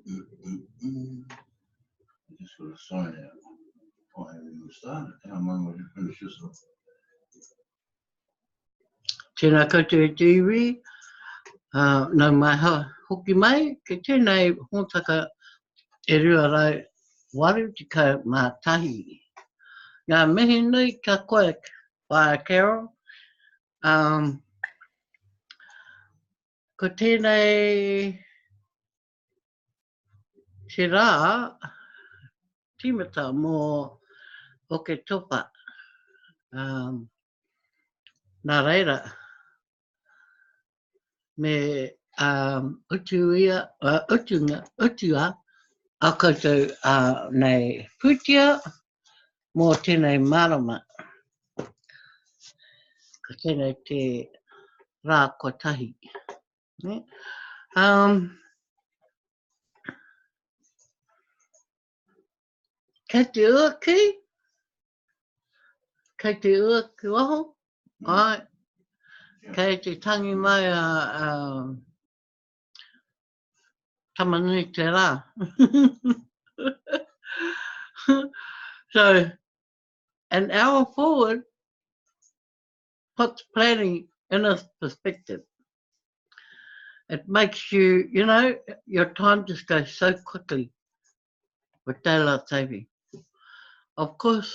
Just got to sign out. I haven't even started. How long will you finish this off? Tēnā koutou te iwi, nau mai hoki mai, ke tēnei hōtaka e rua rau waru te kau mā tahi. Ngā mihi nui ka koe, Whaia Carol. Ko tēnei te rā, tīmata mō o ke topa. Nā reira, me utua a koutou nei putia mō tēnei marama. Ko tēnei te rā kotahi. Kei te ua ki, kei te ua ki waho, ai, kei te tangi mai tamanui te rā. So, an hour forward puts planning in a perspective. It makes you, you know, your time just goes so quickly with daylight saving. Of course,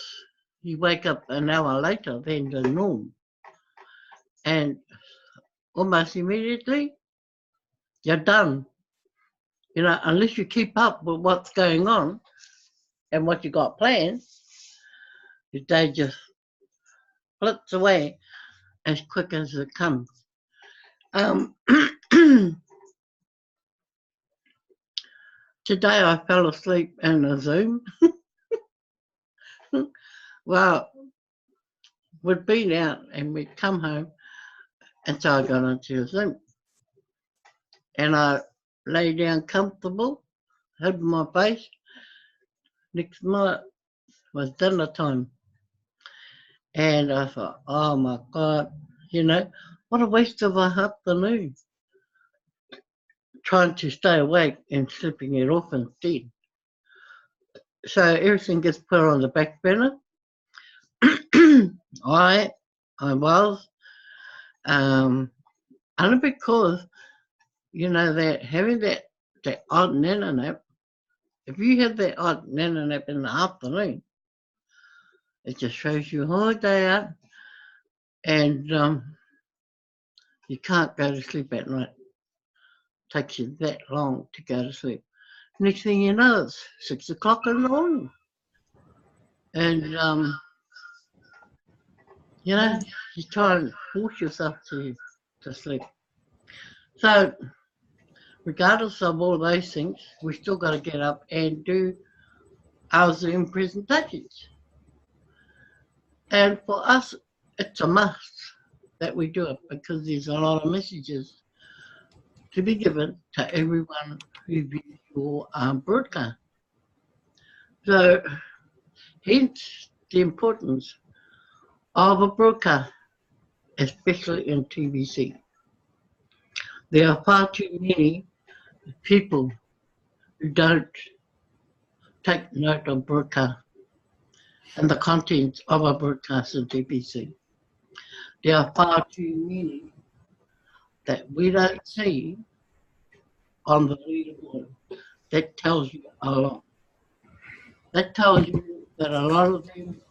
you wake up an hour later than the norm. And almost immediately, you're done. You know, unless you keep up with what's going on and what you got planned, your day just flips away as quick as it comes. Today I fell asleep in a Zoom. Well, we'd been out and we'd come home, and so I got into a Zoom. And I lay down comfortable, hid my face. Next night was dinner time. And I thought, oh my God, you know, what a waste of an afternoon. Trying to stay awake and sleeping it off instead. So everything gets put on the back burner. I was, only because, you know, that having that odd nana nap, if you have that odd nana nap in the afternoon, it just shows you a whole day out, and you can't go to sleep at night. It takes you that long to go to sleep. Next thing you know, it's 6 o'clock in the morning. And, you know, you try and force yourself to sleep. So, regardless of all those things, we still got to get up and do our Zoom presentations. And for us, it's a must that we do it because there's a lot of messages to be given to everyone who views your broadcast. So, hence the importance of a broadcast, especially in TVC. There are far too many people who don't take note of broadcast and the contents of a broadcast in TVC. There are far too many that we don't see on the leaderboard. That tells you a lot. That tells you that a lot of them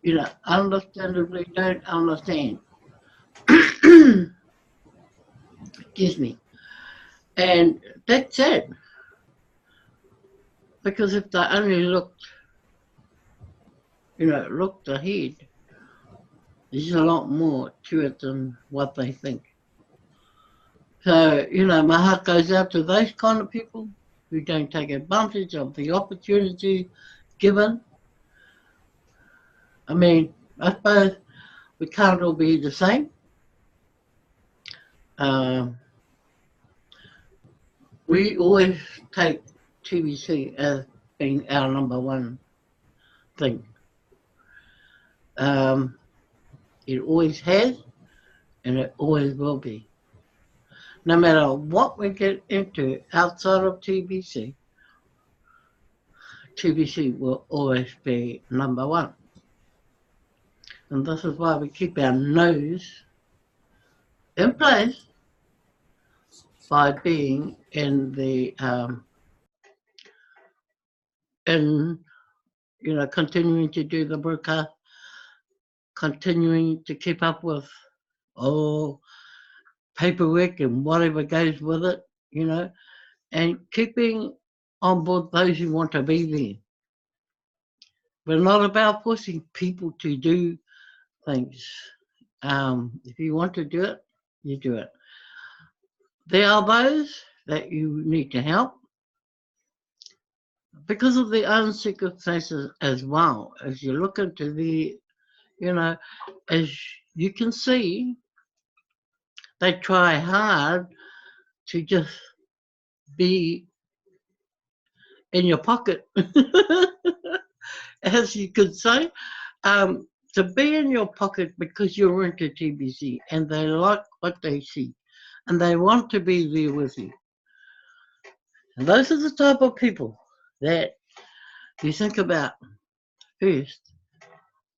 you know, understandably don't understand. Excuse me. And that's it. Because if they only looked, you know, looked ahead, there's a lot more to it than what they think. So, you know, my heart goes out to those kind of people who don't take advantage of the opportunity given. I mean, I suppose we can't all be the same. We always take TVC as being our number one thing. It always has, and it always will be. No matter what we get into outside of TBC, TBC will always be number one. And this is why we keep our nose in place by being in the in continuing to do the burqa, continuing to keep up with all paperwork and whatever goes with it, and keeping on board those who want to be there. We're not about forcing people to do things. If you want to do it, you do it. There are those that you need to help because of their own circumstances as well. As you look into the, as you can see, they try hard to just be in your pocket, as you could say, to be in your pocket because you're into TBC and they like what they see and they want to be there with you. And those are the type of people that you think about first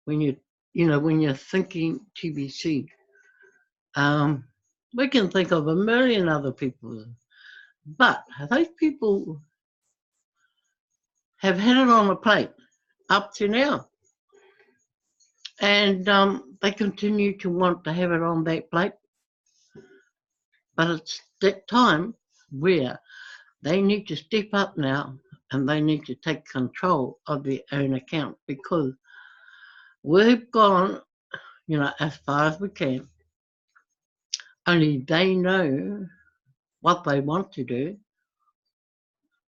when when you're thinking TBC. We can think of a million other people, but those people have had it on a plate up to now. And they continue to want to have it on that plate. But it's that time where they need to step up now and they need to take control of their own account because we've gone, as far as we can. Only they know what they want to do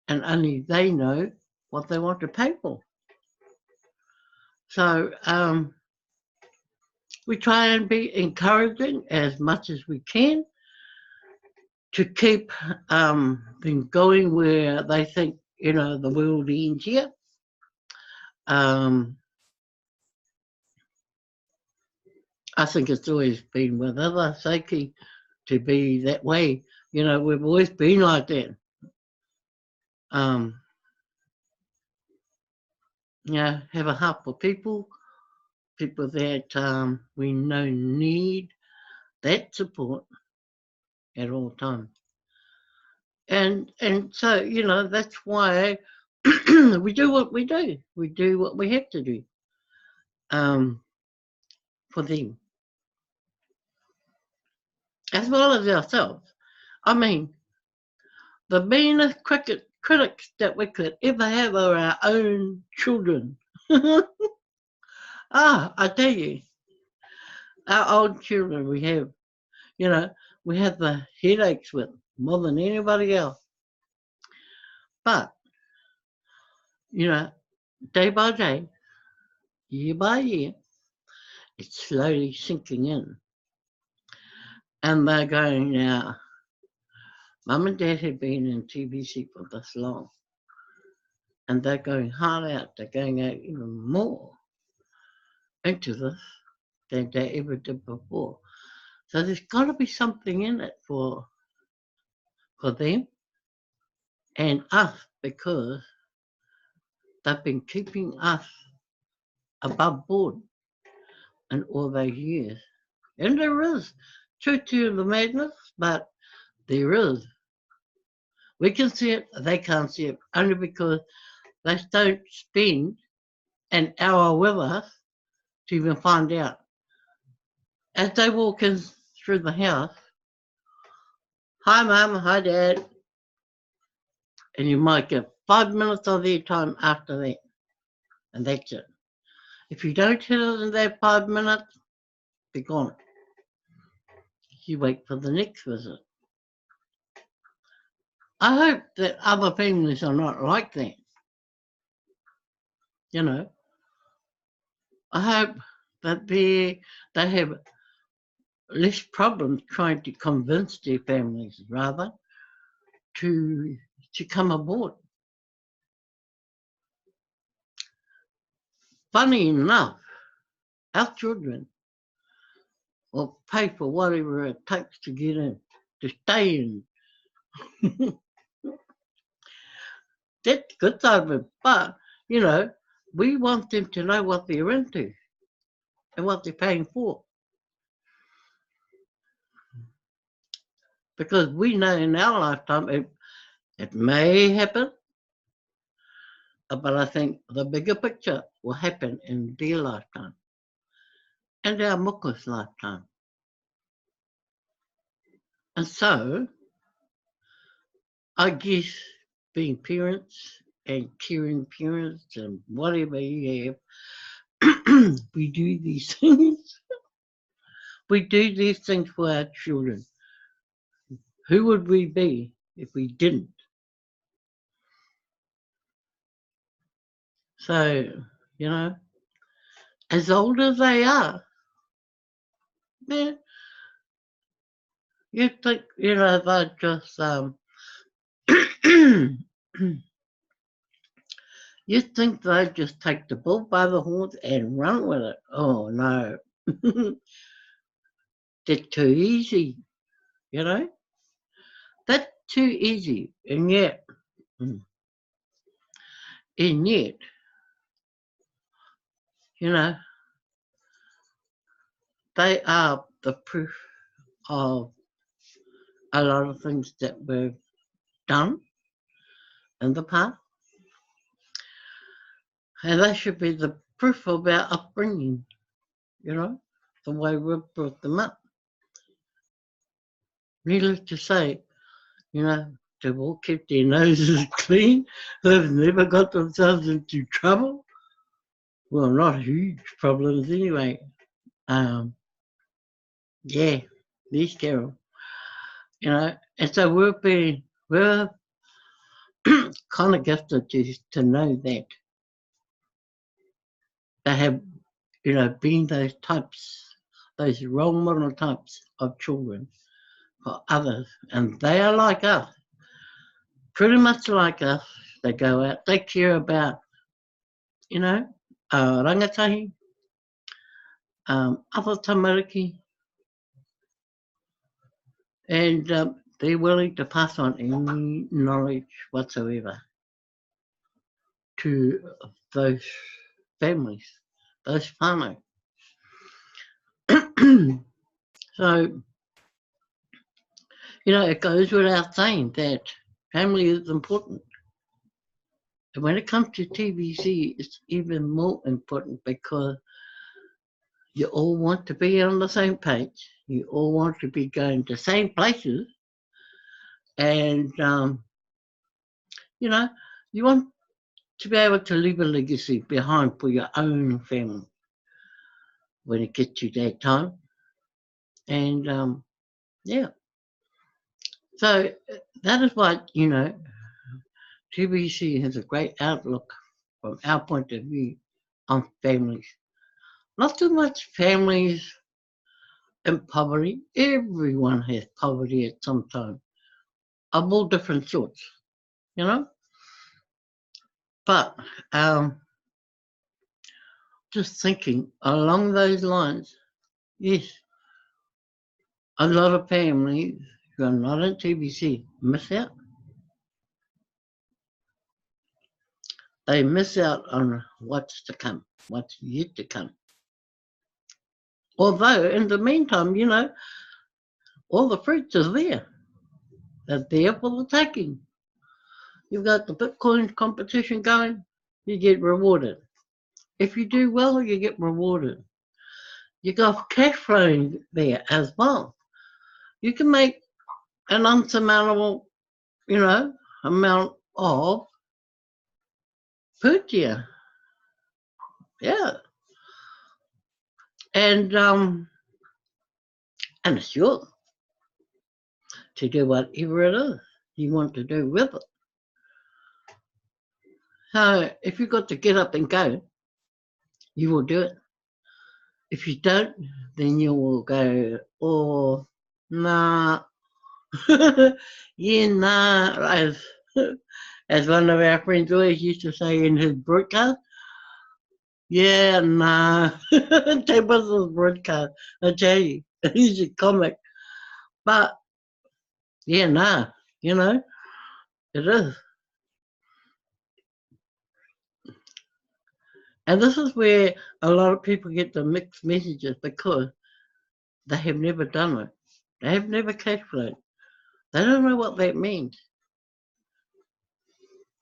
and only they know what they want to pay for. So we try and be encouraging as much as we can to keep them going where they think, the world ends here. I think it's always been with other Seiki to be that way. We've always been like that. Have a heart for people that we know need that support at all times. And so, that's why we do what we do. We do what we have to do for them. As well as ourselves. I mean, the meanest critics that we could ever have are our own children. I tell you, our own children we have, we have the headaches with more than anybody else. But, day by day, year by year, it's slowly sinking in. And they're going now, Mum and Dad have been in TBC for this long. And they're going hard out. They're going out even more into this than they ever did before. So there's got to be something in it for them and us because they've been keeping us above board in all those years. And there is truth to the madness, but there is. We can see it, they can't see it, only because they don't spend an hour with us to even find out. As they walk in through the house, hi Mum, hi Dad, and you might get 5 minutes of their time after that, and that's it. If you don't hit it in that 5 minutes, be gone. You wait for the next visit. I hope that other families are not like that. I hope that they have less problems trying to convince their families rather to come aboard. Funny enough, our children or pay for whatever it takes to get in, to stay in. That's the good side of it. But, you know, we want them to know what they're into and what they're paying for. Because we know in our lifetime it may happen, but I think the bigger picture will happen in their lifetime and our muka's lifetime. And so, I guess being parents and caring parents and whatever you have, we do these things. We do these things for our children. Who would we be if we didn't? So, you know, as old as they are, man, you think, you know, they'd just, you think they'd just take the bull by the horns and run with it. Oh, no. That's too easy, you know? That's too easy. And yet, you know, they are the proof of a lot of things that we've done in the past. And they should be the proof of our upbringing, you know, the way we've brought them up. Needless to say, you know, they've all kept their noses clean. They've never got themselves into trouble. Well, not huge problems anyway. Yeah, these Carol. You know, and so we're kind of gifted to know that they have, you know, been those types, those role model types of children for others, and they are like us, pretty much like us. They go out, they care about, you know, rangatahi, other tamariki, and they're willing to pass on any knowledge whatsoever to those families, those whānau. So, you know, it goes without saying that family is important. And when it comes to TVC, it's even more important because you all want to be on the same page. You all want to be going to the same places. And, you know, you want to be able to leave a legacy behind for your own family when it gets to that time. And, yeah. So that is why, you know, TBC has a great outlook from our point of view on families. Not too much families in poverty. Everyone has poverty at some time, of all different sorts, you know. But just thinking along those lines, yes, a lot of families who are not in TBC miss out. They miss out on what's to come, what's yet to come. Although, in the meantime, you know, all the fruits are there. They're there for the taking. You've got the Bitcoin competition going, you get rewarded. If you do well, you get rewarded. You got cash flowing there as well. You can make an unsurmountable, you know, amount of per year. Yeah. And it's yours to do whatever it is you want to do with it. So if you've got to get up and go, you will do it. If you don't, then you will go, oh, nah. Yeah, nah. As one of our friends always used to say in his broadcast, yeah, nah. That was his broadcast, I tell you. He's a comic. But, yeah, nah, you know, it is. And this is where a lot of people get the mixed messages because they have never done it. They have never cash flowed. They don't know what that means.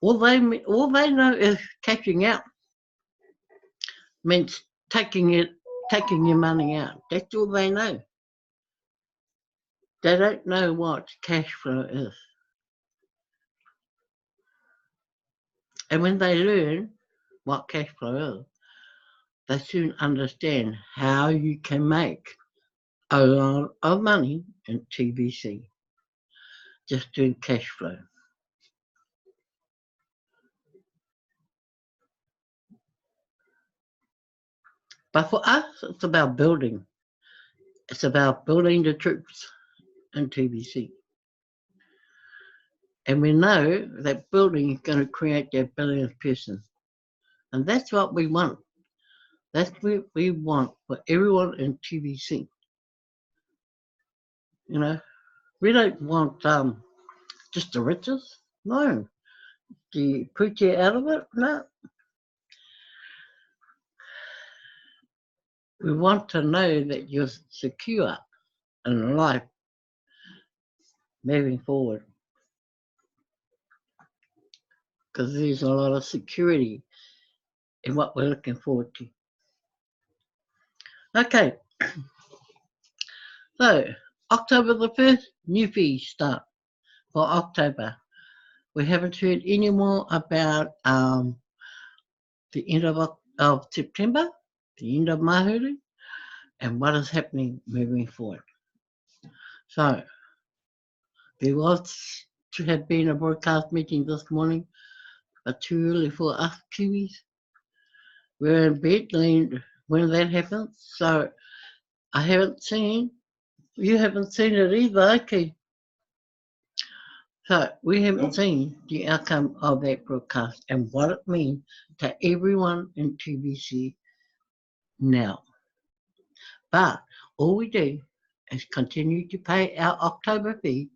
All they know is cashing out means taking your money out. That's all they know. They don't know what cash flow is. And when they learn what cash flow is, they soon understand how you can make a lot of money in TBC just doing cash flow. But for us, it's about building. It's about building the troops in TBC. And we know that building is going to create that billionth person. And that's what we want. That's what we want for everyone in TBC. You know, we don't want just the riches. No. Do you put you out of it? No. We want to know that you're secure in life moving forward. Because there's a lot of security in what we're looking forward to. Okay. So, October the 1st, new fees start for October. We haven't heard any more about the end of September, the end of Mahuru, and what is happening moving forward. So, there was to have been a broadcast meeting this morning, but too early for us Kiwis. We're in bed when that happens, so I haven't seen, you haven't seen it either, okay. So we haven't seen the outcome of that broadcast and what it means to everyone in TBC now. But all we do is continue to pay our October fee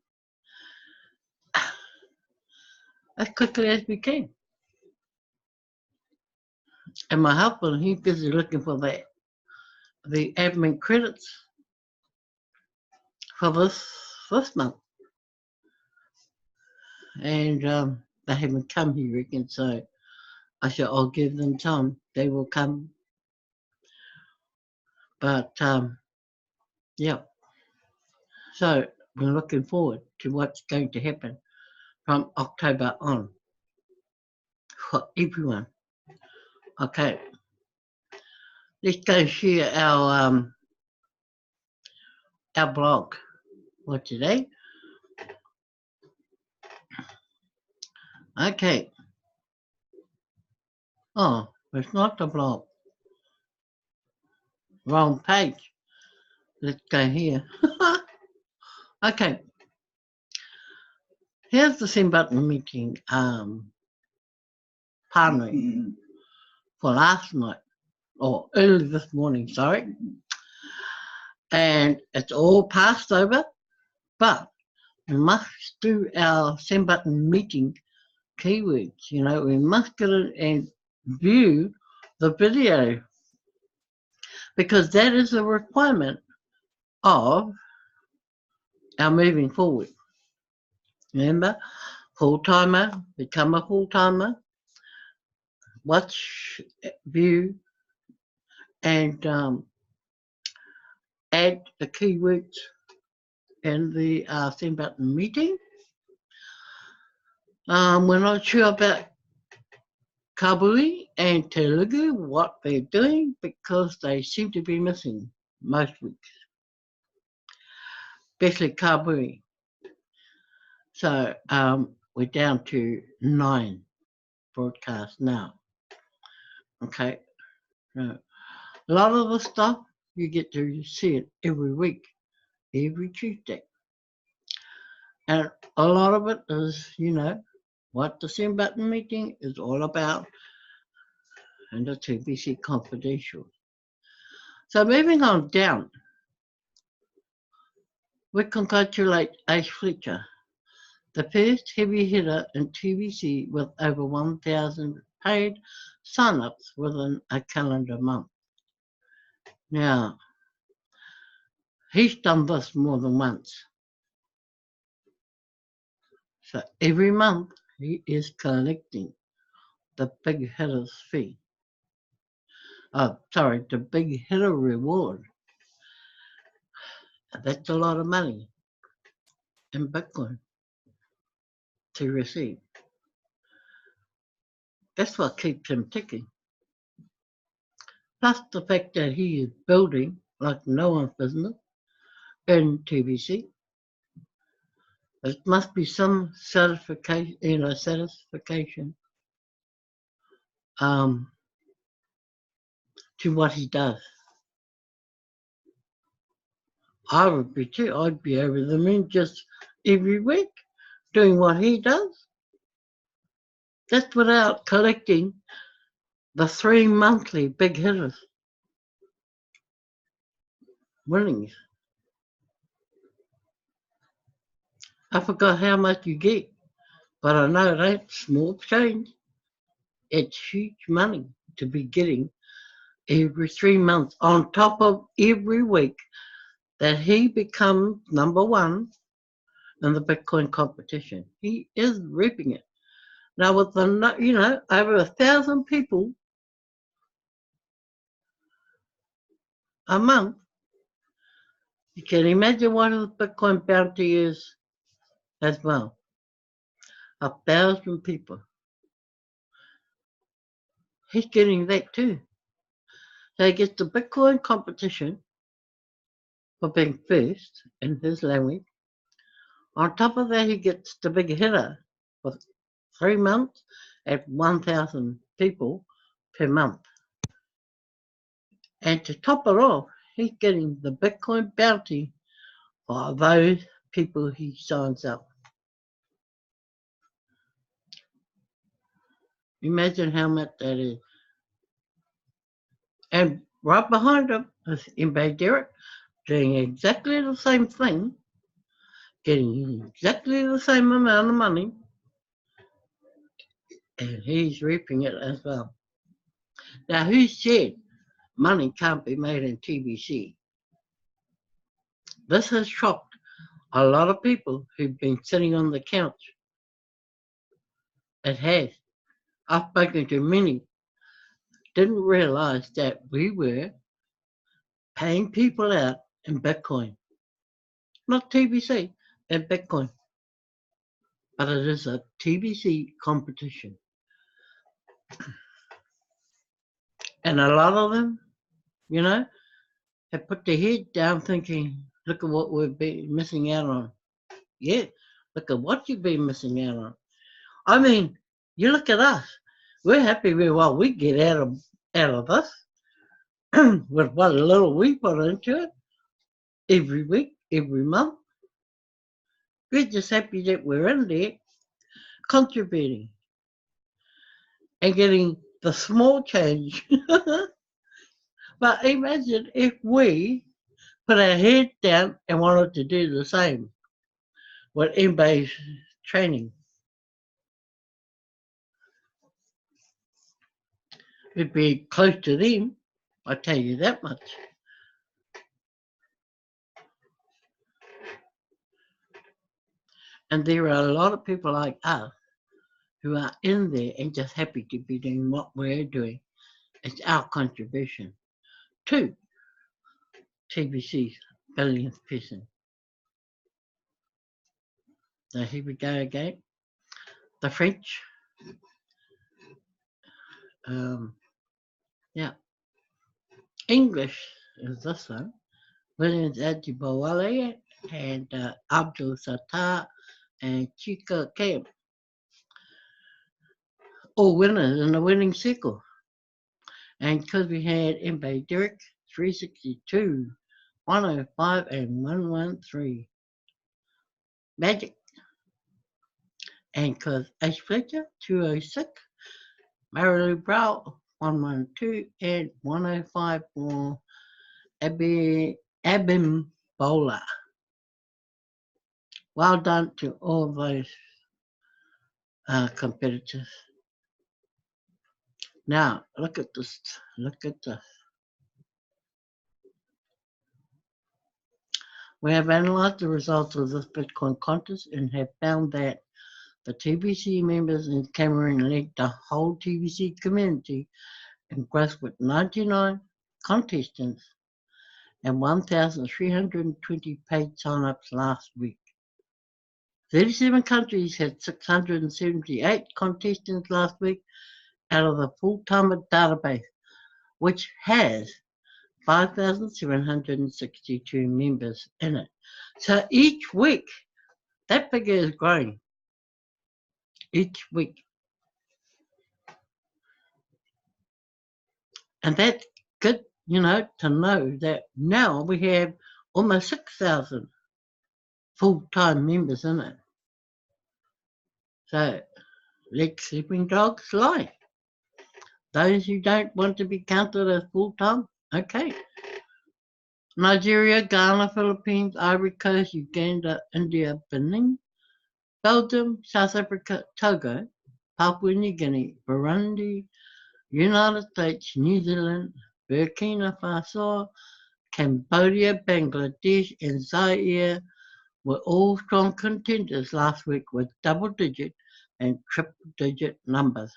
as quickly as we can. And my husband, he's busy looking for the admin credits for this month. And they haven't come, he reckons, so I said, I'll give them time. They will come. But, yeah. So we're looking forward to what's going to happen from October on for everyone. Okay. Let's go share our blog for today. Okay. Oh, it's not the blog. Wrong page. Let's go here. Okay. Here's the send button meeting partnering for last night, or early this morning, sorry. And it's all passed over, but we must do our send button meeting keywords. You know, we must get it and view the video because that is a requirement of our moving forward. Remember, full-timer, become a full-timer, watch, view, and add the keywords in the send button meeting. We're not sure about Kabuli and Telugu, what they're doing, because they seem to be missing most weeks, especially Kabuli. So we're down to 9 broadcasts now. Okay. A lot of the stuff, you get to see it every week, every Tuesday. And a lot of it is, you know, what the send button meeting is all about and the TBC confidential. So moving on down, We congratulate Ace Fletcher, the first heavy hitter in TBC with over 1,000 paid sign-ups within a calendar month. Now, he's done this more than once. So every month he is collecting the big hitter's fee. Oh, sorry, the big hitter reward. That's a lot of money in Bitcoin to receive. That's what keeps him ticking. Plus the fact that he is building like no one's business in TBC. There must be some satisfaction to what he does. I would be too. I'd be over the moon just every week doing what he does. That's without collecting the 3 monthly big hitters winnings. I forgot how much you get, but I know it ain't small change. It's huge money to be getting every 3 months on top of every week that he becomes number one in the Bitcoin competition. He is reaping it. Now with the, over 1,000 people a month, you can imagine what his Bitcoin bounty is as well. 1,000 people. He's getting that too. So he gets the Bitcoin competition for being first in his language. On top of that, he gets the big hitter for 3 months at 1,000 people per month. And to top it off, he's getting the Bitcoin bounty for those people he signs up. Imagine how much that is. And right behind him is MB Derek doing exactly the same thing, getting exactly the same amount of money, and he's reaping it as well. Now, who said money can't be made in TBC? This has shocked a lot of people who've been sitting on the couch. It has. I've spoken to many, didn't realize that we were paying people out in Bitcoin. Not TBC, in Bitcoin. But it is a TBC competition. And a lot of them, have put their head down thinking, look at what we've been missing out on. Yeah, look at what you've been missing out on. I mean, you look at us. We're happy with what we get out of this, with what little we put into it, every week, every month. We're just happy that we're in there, contributing, and getting the small change. But imagine if we put our head down and wanted to do the same with anybody's training. We'd be close to them, I tell you that much. And there are a lot of people like us who are in there and just happy to be doing what we're doing. It's our contribution to TBC's billionth person. So here we go again. The French. Yeah. English is this one. Williams Adjibawale and Abdul Sattar and Chika Kam. All winners in the winning circle. And because we had MB Derek, 362, 105 and 113. Magic. And because Ace Fletcher, 206, Marilu Brown, 112 and 105 for Abim Bowler. Well done to all those competitors. Now, look at this. Look at this. We have analysed the results of this Bitcoin contest and have found that the TBC members in Cameroon led the whole TBC community in growth with 99 contestants and 1,320 paid sign-ups last week. 37 countries had 678 contestants last week out of the full-timer database, which has 5,762 members in it. So each week, that figure is growing. Each week. And that's good, to know that now we have almost 6,000 full-time members in it. So let sleeping dogs lie. Those who don't want to be counted as full-time, okay. Nigeria, Ghana, Philippines, Ivory Coast, Uganda, India, Benin, Belgium, South Africa, Togo, Papua New Guinea, Burundi, United States, New Zealand, Burkina Faso, Cambodia, Bangladesh, and Zaire were all strong contenders last week with double-digit and triple-digit numbers.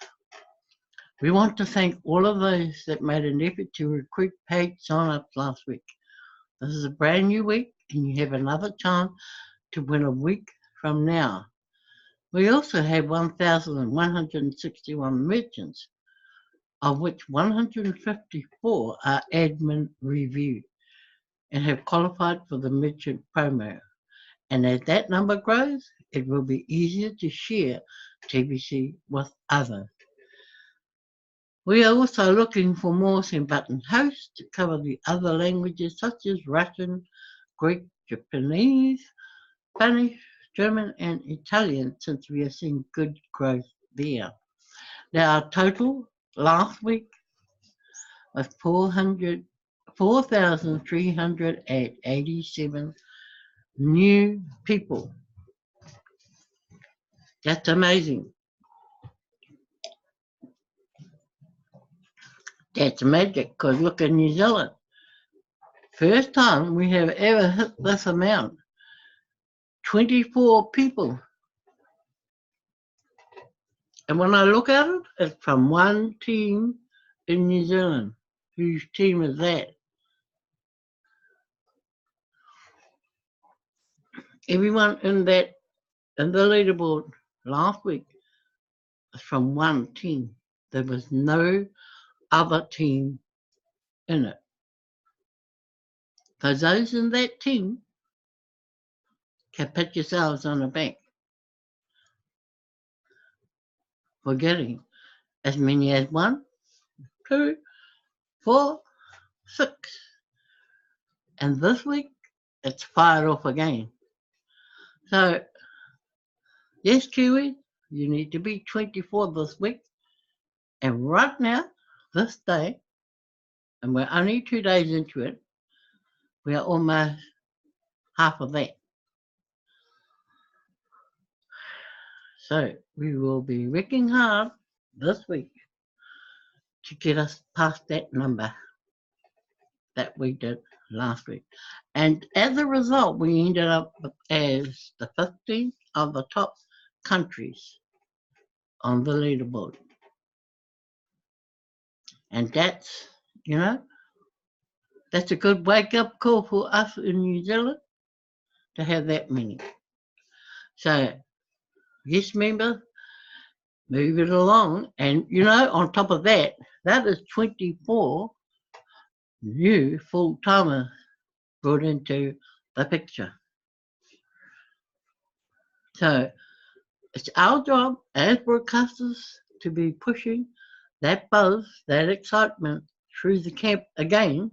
We want to thank all of those that made an effort to recruit paid sign-ups last week. This is a brand new week, and you have another chance to win a week from now. We also have 1,161 merchants, of which 154 are admin reviewed and have qualified for the merchant promo. And as that number grows, it will be easier to share TBC with others. We are also looking for more Button hosts to cover the other languages such as Russian, Greek, Japanese, Spanish, German, and Italian, since we are seeing good growth there. Now, our total last week was 4,387 new people. That's amazing. That's magic, because look at New Zealand. First time we have ever hit this amount. 24 people. And when I look at it, it's from one team in New Zealand. Whose team is that? Everyone in the leaderboard last week was from one team. There was no other team in it. So those in that team can pat yourselves on the back for getting as many as 1, 2, 4, 6. And this week, it's fired off again. So, yes, Kiwi, you need to be 24 this week. And right now, this day, and we're only 2 days into it, we are almost half of that. So we will be working hard this week to get us past that number that we did last week. And as a result, we ended up as the 15th of the top countries on the leaderboard. And that's, that's a good wake-up call for us in New Zealand to have that many. So, yes, members, move it along. And, on top of that, that is 24 new full-timers brought into the picture. So, it's our job as broadcasters to be pushing that buzz, that excitement through the camp again,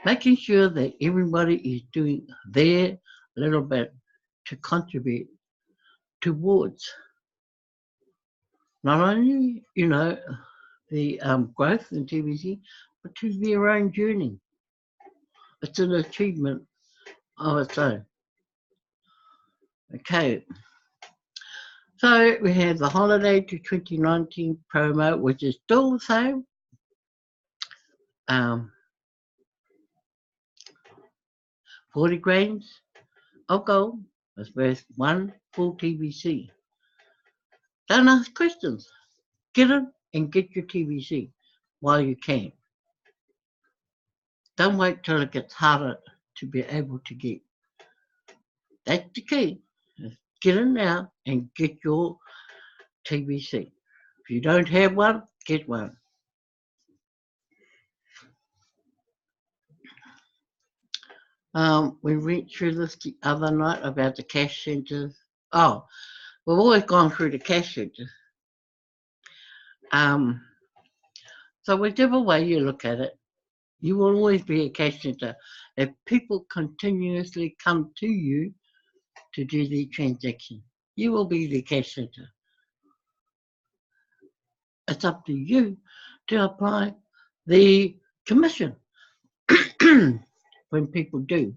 making sure that everybody is doing their little bit to contribute towards not only, the growth in TBC, but to their own journey. It's an achievement of its own. Okay, so we have the holiday to 2019 promo, which is still the same. 40 grains of gold is worth one full TVC. Don't ask questions. Get it and get your TVC while you can. Don't wait till it gets harder to be able to get. That's the key. Get in now and get your TVC. If you don't have one, get one. We went through this the other night about the cash centres. Oh, we've always gone through the cash centres. So whichever way you look at it, you will always be a cash centre if people continuously come to you to do the transaction. You will be the cash centre. It's up to you to apply the commission when people do.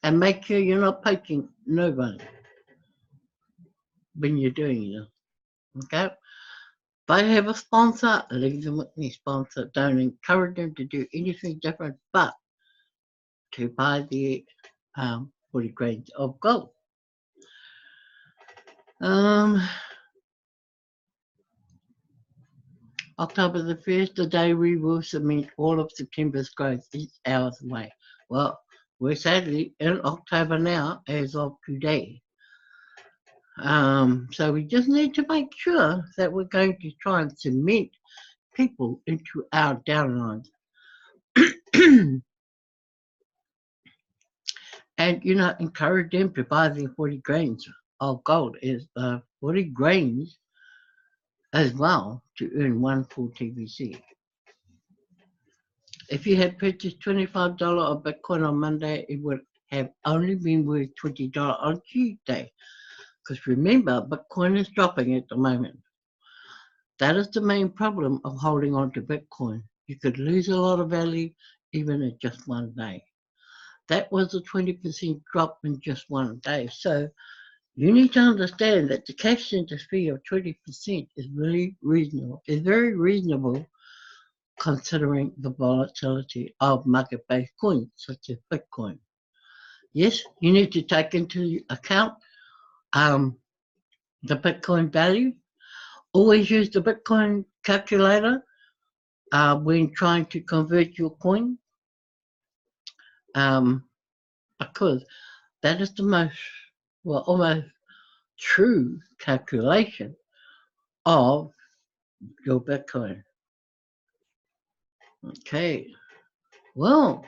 And make sure you're not poaching nobody when you're doing it. Okay? If I have a sponsor, leave them with their sponsor. Don't encourage them to do anything different but to buy the 40 grains of gold. October the 1st, the day we will submit all of September's growth is hours away. Well, we're sadly in October now as of today. So we just need to make sure that we're going to try and cement people into our downlines. And, encourage them to buy their 40 grains of gold is 40 grains as well to earn one full TVC. If you had purchased $25 of Bitcoin on Monday, it would have only been worth $20 on Tuesday. Because remember, Bitcoin is dropping at the moment. That is the main problem of holding on to Bitcoin. You could lose a lot of value even in just one day. That was a 20% drop in just one day. So you need to understand that the cash center fee of 20% is really reasonable. It's very reasonable considering the volatility of market-based coins such as Bitcoin. Yes, you need to take into account the Bitcoin value. Always use the Bitcoin calculator when trying to convert your coin, because that is the most, almost true calculation of your Bitcoin. Okay, well,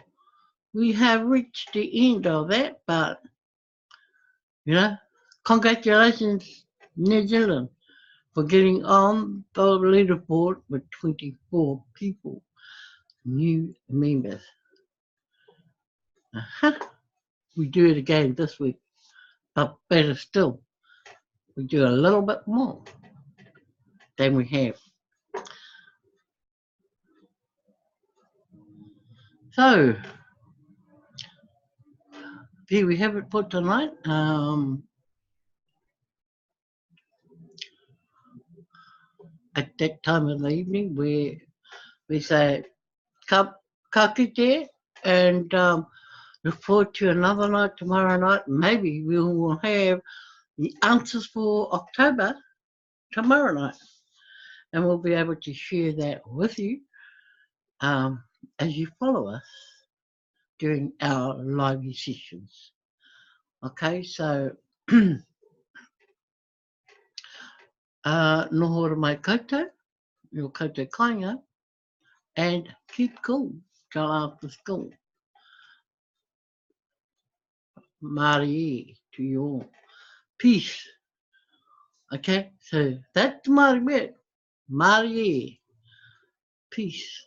we have reached the end of that, but, congratulations, New Zealand, for getting on the leaderboard with 24 people, new members. We do it again this week, but better still, we do a little bit more than we have. So, there we have it for tonight. At that time of the evening where we say ka kite and look forward to another night tomorrow night. Maybe we will have the answers for October tomorrow night, and we'll be able to share that with you as you follow us during our live sessions. Okay, so nohora mai koutou, your koutou kainga, and keep cool till after school. Mari to your peace. Okay, so that's my bit. Mari, peace.